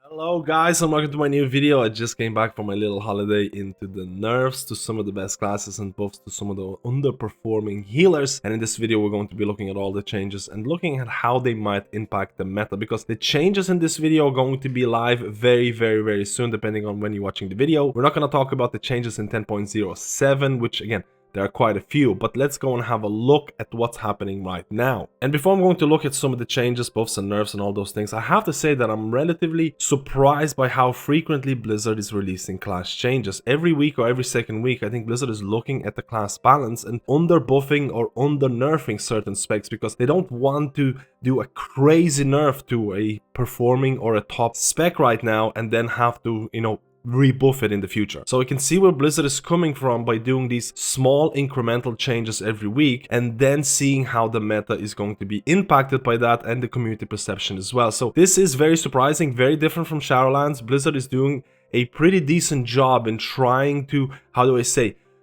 Hello guys and welcome to my new video. I just came back from my little holiday into the nerfs to some of the best classes and buffs to some of the underperforming healers, and in this video we're going to be looking at all the changes and looking at how they might impact the meta, because the changes in this video are going to be live very soon depending on when you're watching the video. We're not going to talk about the changes in 10.0.7, which again, there are quite a few, but let's go and have a look at what's happening right now. And before I'm going to look at some of the changes, buffs and nerfs and all those things, I have to say that I'm relatively surprised by how frequently Blizzard is releasing class changes. Every week or every second week, I think Blizzard is looking at the class balance and under buffing or under nerfing certain specs because they don't want to do a crazy nerf to a performing or a top spec right now and then have to, rebuff it in the future. So we can see where Blizzard is coming from by doing these small incremental changes every week and then seeing how the meta is going to be impacted by that and the community perception as well. So this is very surprising, very different from Shadowlands. Blizzard is doing a pretty decent job in trying to,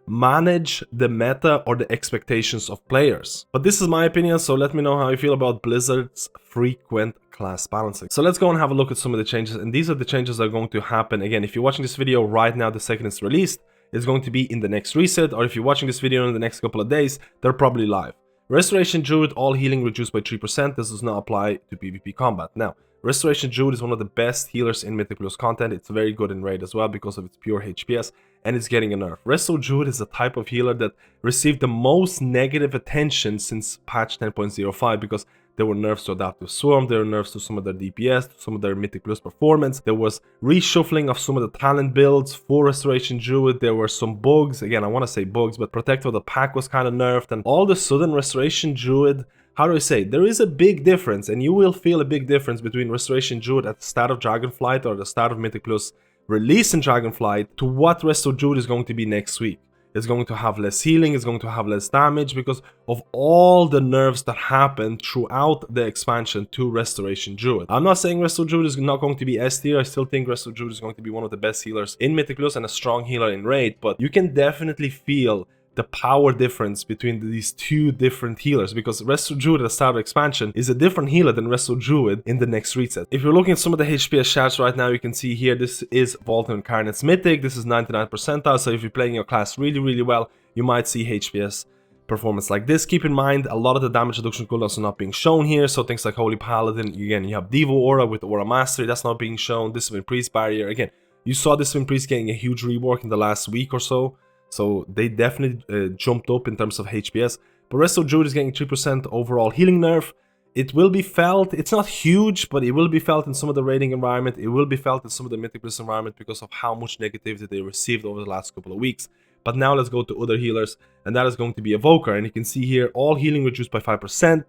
manage the meta or the expectations of players. But this is my opinion, so let me know how you feel about Blizzard's frequent class balancing. So let's go and have a look at some of the changes, and these are the changes that are going to happen. Again, if you're watching this video right now, the second it's released, it's going to be in the next reset, or if you're watching this video in the next couple of days, they're probably live. Restoration Druid, all healing reduced by 3%. This does not apply to PvP combat. Now, Restoration Druid is one of the best healers in Mythic Plus content. It's very good in raid as well because of its pure HPS, and it's getting a nerf. Resto Druid is a type of healer that received the most negative attention since patch 10.0.5 because there were nerfs to Adaptive Swarm, there were nerfs to some of their DPS, to some of their Mythic Plus performance, there was reshuffling of some of the talent builds for Restoration Druid, there were some bugs, again I want to say bugs, but Protector of the Pack was kind of nerfed, and all of a sudden Restoration Druid, there is a big difference, and you will feel a big difference between Restoration Druid at the start of Dragonflight or the start of Mythic Plus release in Dragonflight to what Resto Druid is going to be next week. It's going to have less healing, it's going to have less damage because of all the nerfs that happened throughout the expansion to Restoration Druid. I'm not saying Resto Druid is not going to be S tier. I still think Resto Druid is going to be one of the best healers in Mythic Plus and a strong healer in raid, but you can definitely feel the power difference between these two different healers, because Resto Druid at the start of expansion is a different healer than Resto Druid in the next reset. If you're looking at some of the HPS charts right now, you can see here this is Vault and Incarnate's Mythic, this is 99 percentile, so if you're playing your class really well, you might see HPS performance like this. Keep in mind, a lot of the damage reduction cooldowns are not being shown here, so things like Holy Paladin, again, you have Devo Aura with Aura Mastery, that's not being shown. Discipline Priest Barrier, again, you saw Discipline Priest getting a huge rework in the last week or so. So they definitely jumped up in terms of HPS. But Resto Druid is getting 3% overall healing nerf. It will be felt, it's not huge, but it will be felt in some of the raiding environment. It will be felt in some of the Mythic Plus environment because of how much negativity they received over the last couple of weeks. But now let's go to other healers, and that is going to be Evoker. And you can see here, all healing reduced by 5%.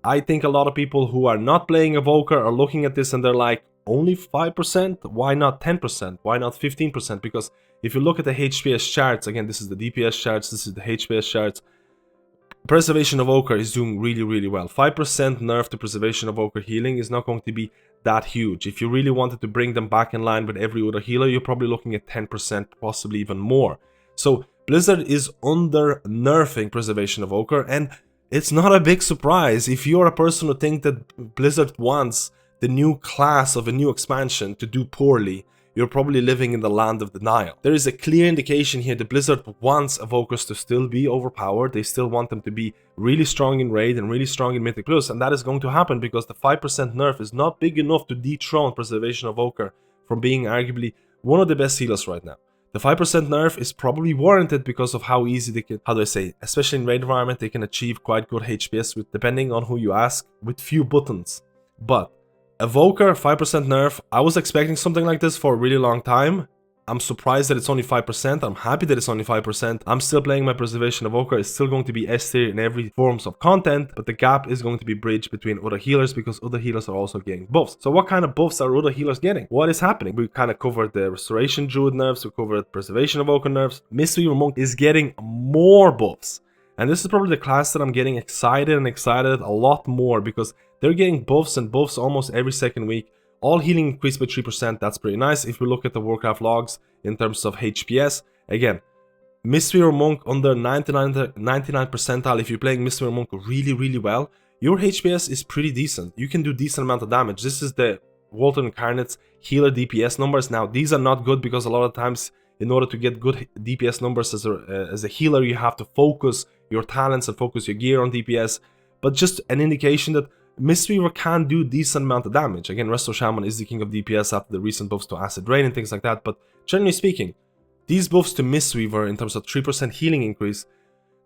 I think a lot of people who are not playing Evoker are looking at this and they're like, only 5%? Why not 10%? Why not 15%? Because if you look at the HPS charts, again, this is the DPS charts, this is the HPS charts, Preservation Evoker is doing really well. 5% nerf to Preservation Evoker healing is not going to be that huge. If you really wanted to bring them back in line with every other healer, you're probably looking at 10%, possibly even more. So Blizzard is under nerfing Preservation Evoker, and it's not a big surprise. If you're a person who thinks that Blizzard wants the new class of a new expansion to do poorly, you're probably living in the land of denial. There is a clear indication here that Blizzard wants Evokers to still be overpowered. They still want them to be really strong in raid and really strong in Mythic Plus, and that is going to happen because the 5% nerf is not big enough to dethrone Preservation Evoker from being arguably one of the best healers right now. The 5% nerf is probably warranted because of how easy they can, especially in raid environment, they can achieve quite good HPS with, depending on who you ask, with few buttons. But Evoker, 5% nerf, I was expecting something like this for a really long time. I'm surprised that it's only 5%, I'm happy that it's only 5%. I'm still playing my Preservation Evoker, it's still going to be S tier in every forms of content, but the gap is going to be bridged between other healers because other healers are also getting buffs. So what kind of buffs are other healers getting? What is happening? We kind of covered the Restoration Druid nerfs, we covered Preservation Evoker nerfs. Mistweaver Monk is getting more buffs. And this is probably the class that I'm getting excited a lot more because they're getting buffs and buffs almost every second week. All healing increased by 3%, that's pretty nice. If we look at the Warcraft logs in terms of HPS, again, Mistweaver Monk under 99 percentile, if you're playing Mistweaver Monk really well, your HPS is pretty decent. You can do decent amount of damage. This is the Vault Incarnate's healer DPS numbers. Now, these are not good because a lot of times, in order to get good DPS numbers as a healer, you have to focus your talents and focus your gear on DPS. But just an indication that Mistweaver can do decent amount of damage. Again, Resto Shaman is the king of DPS after the recent buffs to Acid Rain and things like that. But generally speaking, these buffs to Mistweaver in terms of 3% healing increase,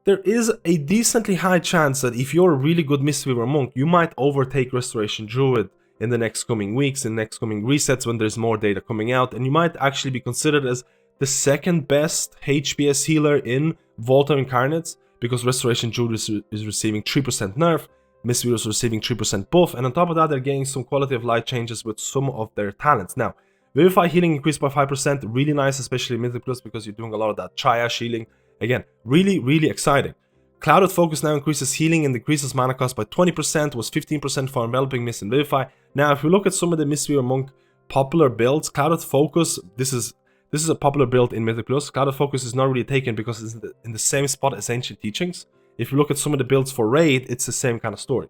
there is a decently high chance that if you're a really good Mistweaver monk, you might overtake Restoration Druid in the next coming weeks, in next coming resets when there's more data coming out, and you might actually be considered as the second best HPS healer in Vault Incarnates, because Restoration Druid is receiving 3% nerf, Mistweaver is receiving 3% buff, and on top of that they're getting some quality of life changes with some of their talents. Now, Vivify healing increased by 5%, really nice, especially Mythic Plus, because you're doing a lot of that triage healing. Again, really exciting. Clouded Focus now increases healing and decreases mana cost by 20%, was 15% for Enveloping Mist and Vivify. Now, if we look at some of the Mistweaver Monk popular builds, Clouded Focus, this is a popular build in Mythic Plus. Clouded Focus is not really taken because it's in the same spot as Ancient Teachings. If you look at some of the builds for Raid, it's the same kind of story.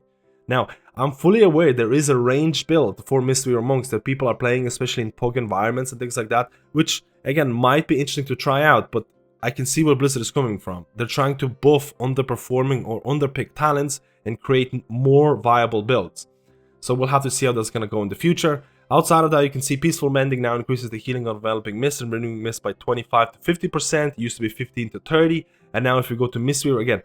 Now, I'm fully aware there is a ranged build for Mistweaver Monks that people are playing, especially in PUG environments and things like that, which, again, might be interesting to try out, but I can see where Blizzard is coming from. They're trying to buff underperforming or underpicked talents and create more viable builds. So we'll have to see how that's going to go in the future. Outside of that, you can see Peaceful Mending now increases the healing of Enveloping Mist and Renewing Mist by 25 to 50%. It used to be 15 to 30. And now if we go to Mistweaver again,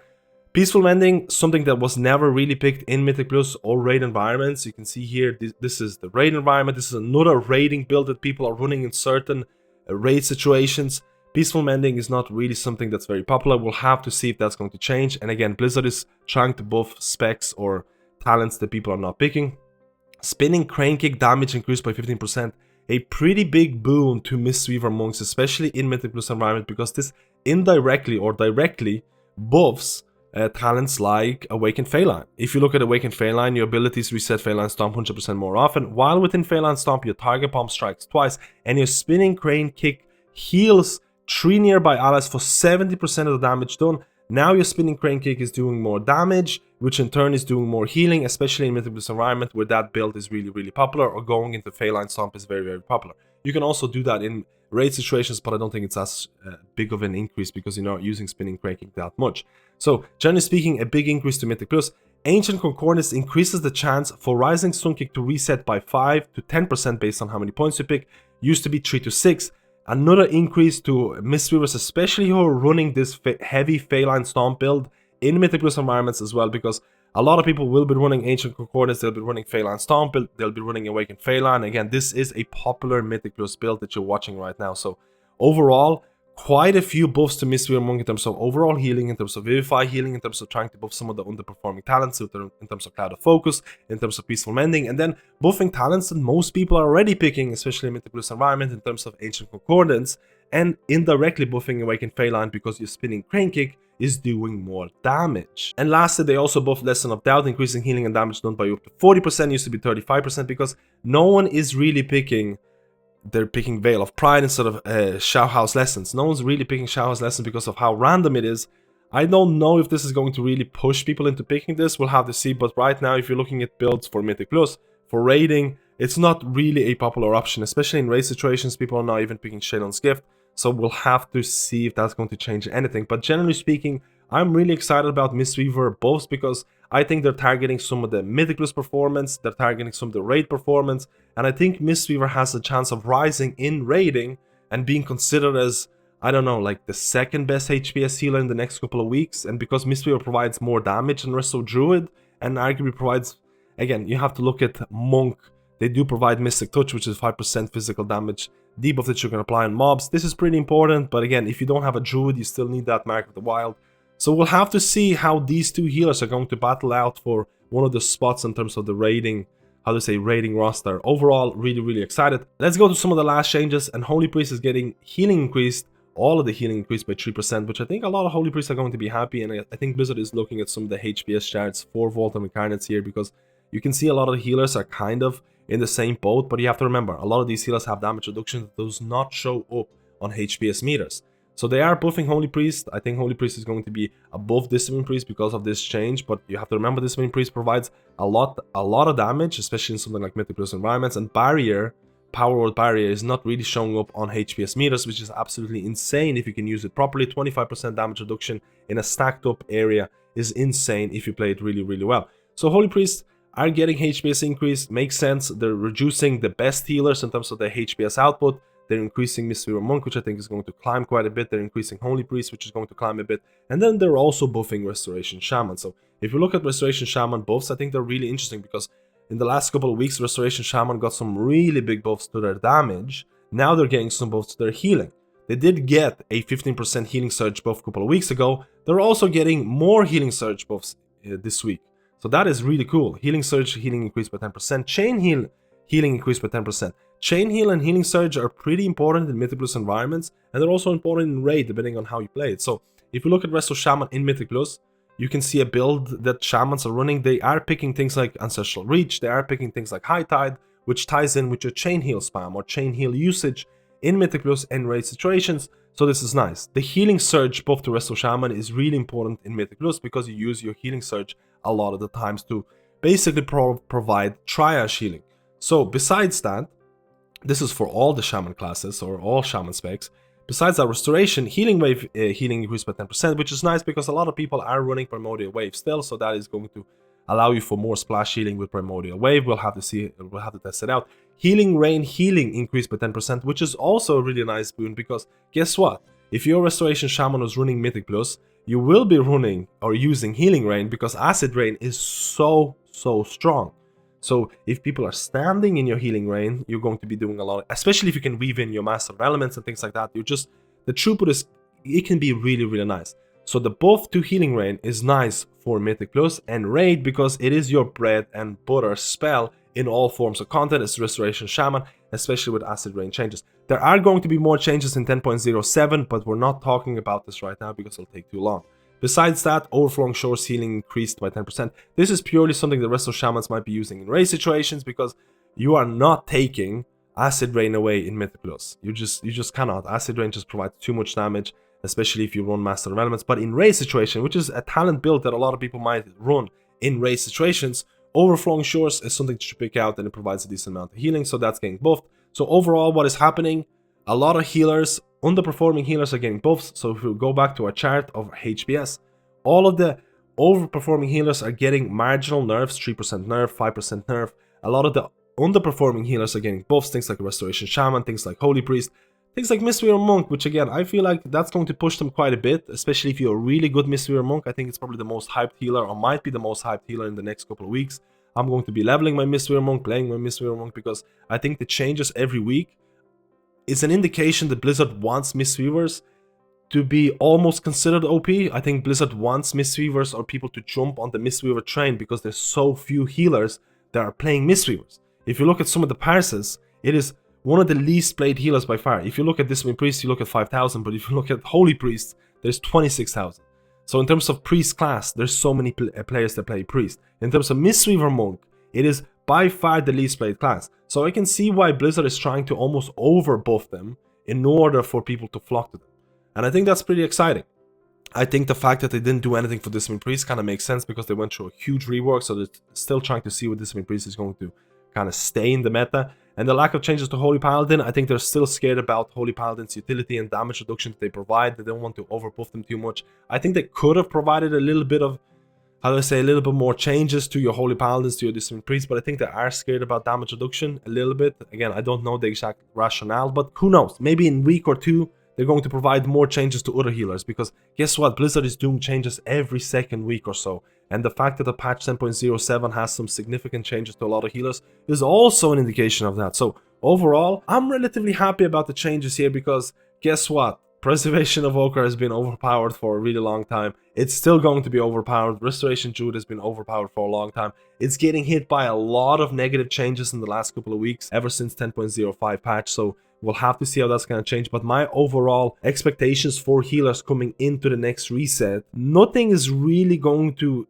Peaceful Mending, something that was never really picked in Mythic Plus or raid environments. You can see here, this is the raid environment. This is another raiding build that people are running in certain raid situations. Peaceful Mending is not really something that's very popular. We'll have to see if that's going to change. And again, Blizzard is trying to buff specs or talents that people are not picking. Spinning Crane Kick damage increased by 15%. A pretty big boon to Mistweaver Monks, especially in Mythic Plus environment, because this indirectly or directly buffs talents like Awakened Phalanx. If you look at Awakened Phalanx, your abilities reset Phalanx Stomp 100% more often, while within Phalanx Stomp, your target bomb strikes twice, and your Spinning Crane Kick heals 3 nearby allies for 70% of the damage done. Now your Spinning Crane Kick is doing more damage, which in turn is doing more healing, especially in Mythic Plus environment where that build is really popular, or going into Phalanx Stomp is very popular. You can also do that in raid situations, but I don't think it's as big of an increase because you're not using Spinning Crane Kick that much. So generally speaking, a big increase to Mythic Plus. Ancient Concordance increases the chance for Rising Sun Kick to reset by 5 to 10% based on how many points you pick. Used to be 3 to 6. Another increase to Mistweavers, especially who are running this heavy Phalanx Stomp build in Mythic Plus environments as well, because a lot of people will be running Ancient Concordance, they'll be running Phalanx Stomp build, they'll be running Awakened Phalanx. Again, this is a popular Mythic Plus build that you're watching right now. So overall, quite a few buffs to Mistweaver Monk in terms of overall healing, in terms of Vivify healing, in terms of trying to buff some of the underperforming talents, in terms of Cloud of Focus, in terms of Peaceful Mending, and then buffing talents that most people are already picking, especially in Mythic Plus environment, in terms of Ancient Concordance, and indirectly buffing Awakened Phalanx because your Spinning Crane Kick is doing more damage. And lastly, they also buffed Lesson of Doubt, increasing healing and damage done by up to 40%, used to be 35%, because no one is really picking. They're picking Veil of Pride instead of Shao House Lessons. No one's really picking Shao House Lessons because of how random it is. I don't know if this is going to really push people into picking this. We'll have to see. But right now, if you're looking at builds for Mythic Plus, for raiding, it's not really a popular option. Especially in raid situations, people are not even picking Shadow's Gift. So we'll have to see if that's going to change anything. But generally speaking, I'm really excited about Mistweaver buffs because I think they're targeting some of the Mythic Plus performance, they're targeting some of the raid performance, and I think Mistweaver has a chance of rising in raiding and being considered as, I don't know, like the second best HPS healer in the next couple of weeks. And because Mistweaver provides more damage than Resto Druid, and arguably provides, again, you have to look at Monk, they do provide Mystic Touch, which is 5% physical damage debuff that you can apply on mobs. This is pretty important, but again, if you don't have a Druid, you still need that Mark of the Wild. So we'll have to see how these two healers are going to battle out for one of the spots in terms of the raiding, how to say, raiding roster. Overall, really excited. Let's go to some of the last changes, and Holy Priest is getting healing increased, all of the healing increased by 3%, which I think a lot of Holy Priests are going to be happy, and I think Blizzard is looking at some of the HPS charts for Vault Incarnates here, because you can see a lot of the healers are kind of in the same boat, but you have to remember, a lot of these healers have damage reduction that does not show up on HPS meters. So they are buffing Holy Priest. I think Holy Priest is going to be above Discipline Priest because of this change, but you have to remember Discipline Priest provides a lot of damage, especially in something like Mythic Plus environments, and Barrier, Power Word Barrier, is not really showing up on HPS meters, which is absolutely insane if you can use it properly. 25% damage reduction in a stacked up area is insane if you play it really, really well. So Holy Priests are getting HPS increase, makes sense. They're reducing the best healers in terms of their HPS output. They're increasing Mistweaver Monk, which I think is going to climb quite a bit. They're increasing Holy Priest, which is going to climb a bit. And then they're also buffing Restoration Shaman. So if you look at Restoration Shaman buffs, I think they're really interesting because in the last couple of weeks, Restoration Shaman got some really big buffs to their damage. Now they're getting some buffs to their healing. They did get a 15% healing surge buff a couple of weeks ago. They're also getting more healing surge buffs this week. So that is really cool. Healing surge, healing increased by 10%. Chain heal, healing increased by 10%. Chain heal and healing surge are pretty important in Mythic Plus environments, and they're also important in raid depending on how you play it. So if you look at Resto Shaman in Mythic Plus, you can see a build that Shamans are running. They are picking things like Ancestral Reach, they are picking things like High Tide, which ties in with your chain heal spam or chain heal usage in Mythic Plus and raid situations. So this is nice. The healing surge buff to Resto Shaman is really important in Mythic Plus because you use your healing surge a lot of the times to basically provide triage healing. So besides that, this is for all the Shaman classes or all Shaman specs. Besides that, Restoration, Healing Wave healing increased by 10%, which is nice because a lot of people are running Primordial Wave still, so that is going to allow you for more splash healing with Primordial Wave. We'll have to test it out. Healing Rain healing increased by 10%, which is also a really nice boon because guess what? If your Restoration Shaman was running Mythic Plus, you will be running or using Healing Rain because Acid Rain is so strong. So if people are standing in your Healing Rain, you're going to be doing a lot, especially if you can weave in your Master of Elements and things like that. The throughput is, it can be really nice. So the buff to Healing Rain is nice for Mythic Plus and Raid because it is your bread and butter spell in all forms of content. It's Restoration Shaman, especially with Acid Rain changes. There are going to be more changes in 10.07, but we're not talking about this right now because it'll take too long. Besides that, Overflowing Shores healing increased by 10%. This is purely something the rest of Shamans might be using in raid situations because you are not taking Acid Rain away in Mythic Plus. You just cannot. Acid Rain just provides too much damage, especially if you run Master of Elements. But in raid situation, which is a talent build that a lot of people might run in raid situations, Overflowing Shores is something to pick out and it provides a decent amount of healing, so that's getting buffed. So overall, what is happening? A lot of healers, underperforming healers are getting buffs. So if we go back to our chart of HPS, all of the overperforming healers are getting marginal nerfs, 3% nerf, 5% nerf. A lot of the underperforming healers are getting buffs, things like Restoration Shaman, things like Holy Priest, things like Mistweaver Monk, which again, I feel like that's going to push them quite a bit, especially if you're a really good Mistweaver Monk. I think it's probably the most hyped healer, or might be the most hyped healer in the next couple of weeks. I'm going to be leveling my Mistweaver Monk, playing my Mistweaver Monk, because I think the changes every week is an indication that Blizzard wants Mistweavers to be almost considered OP. I think Blizzard wants Mistweavers or people to jump on the Mistweaver train because there's so few healers that are playing Mistweavers. If you look at some of the parses, it is one of the least played healers by far. If you look at Discipline Priest, you look at 5,000, but if you look at Holy Priest, there's 26,000. So in terms of Priest class, there's so many players that play Priest. In terms of Mistweaver Monk, it is by far the least played class. So I can see why Blizzard is trying to almost overbuff them in order for people to flock to them. And I think that's pretty exciting. I think the fact that they didn't do anything for Discipline Priest kind of makes sense because they went through a huge rework, so they're still trying to see what Discipline Priest is going to kind of stay in the meta. And the lack of changes to Holy Paladin, I think they're still scared about Holy Paladin's utility and damage reduction that they provide. They don't want to overbuff them too much. I think they could have provided a little bit of, how do I say, a little bit more changes to your Holy Paladins, to your Discipline Priests, but I think they are scared about damage reduction a little bit. Again, I don't know the exact rationale, but who knows? Maybe in a week or two, they're going to provide more changes to other healers, because guess what? Blizzard is doing changes every second week or so. And the fact that the patch 10.07 has some significant changes to a lot of healers is also an indication of that. So overall, I'm relatively happy about the changes here because guess what? Preservation of Evoker has been overpowered for a really long time. It's still going to be overpowered. Restoration Druid has been overpowered for a long time. It's getting hit by a lot of negative changes in the last couple of weeks, ever since 10.05 patch. So we'll have to see how that's going to change. But my overall expectations for healers coming into the next reset, nothing is really going to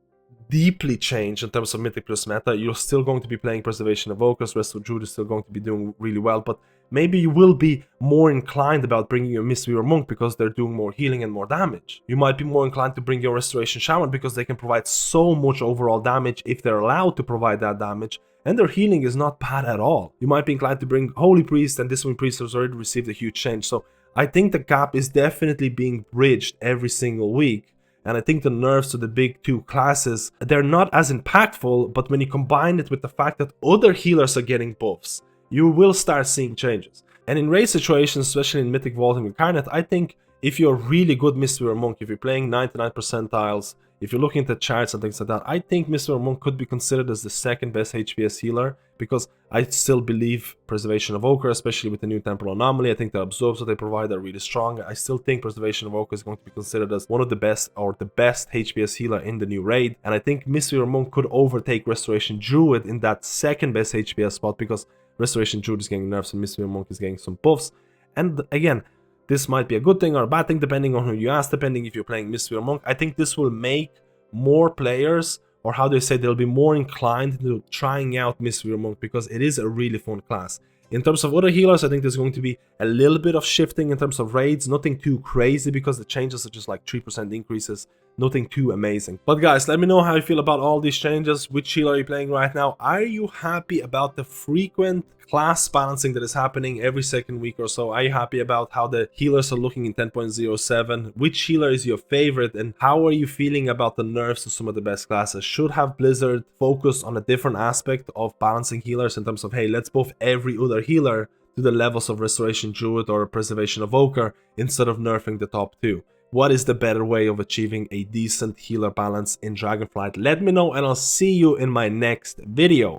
deeply change in terms of Mythic Plus meta. You're still going to be playing Preservation Evokers. Resto Druid is still going to be doing really well. But maybe you will be more inclined about bringing your Mistweaver Monk because they're doing more healing and more damage. You might be more inclined to bring your Restoration Shaman because they can provide so much overall damage if they're allowed to provide that damage, and their healing is not bad at all. You might be inclined to bring Holy Priest, and Discipline Priest has already received a huge change. So I think the gap is definitely being bridged every single week. And I think the nerfs to the big two classes, they're not as impactful, but when you combine it with the fact that other healers are getting buffs, you will start seeing changes. And in raid situations, especially in Mythic, Vault, and Incarnate, I think if you're really good Mistweaver Monk, if you're playing 99 percentiles, if you're looking at the charts and things like that, I think Mistweaver Monk could be considered as the second best HPS healer, because I still believe Preservation of Ochre, especially with the new Temporal Anomaly. I think the absorbs that they provide are really strong. I still think Preservation of Ochre is going to be considered as one of the best, or the best HPS healer in the new raid. And I think Mistweaver Monk could overtake Restoration Druid in that second best HPS spot, because Restoration Druid is getting nerfs and Mistweaver Monk is getting some buffs. And again, this might be a good thing or a bad thing, depending on who you ask, depending if you're playing Mistweaver Monk. I think this will make more players, or how do you say, they'll be more inclined to trying out Mistweaver Monk, because it is a really fun class. In terms of other healers, I think there's going to be a little bit of shifting in terms of raids, nothing too crazy, because the changes are just like 3% increases, nothing too amazing. But guys, let me know how you feel about all these changes. Which healer are you playing right now? Are you happy about the frequent class balancing that is happening every second week or so? Are you happy about how the healers are looking in 10.07? Which healer is your favorite, and how are you feeling about the nerfs to some of the best classes? Should have Blizzard focused on a different aspect of balancing healers in terms of, hey, let's buff every other healer to the levels of Restoration Druid or Preservation of Ochre instead of nerfing the top two? What is the better way of achieving a decent healer balance in Dragonflight? Let me know, and I'll see you in my next video.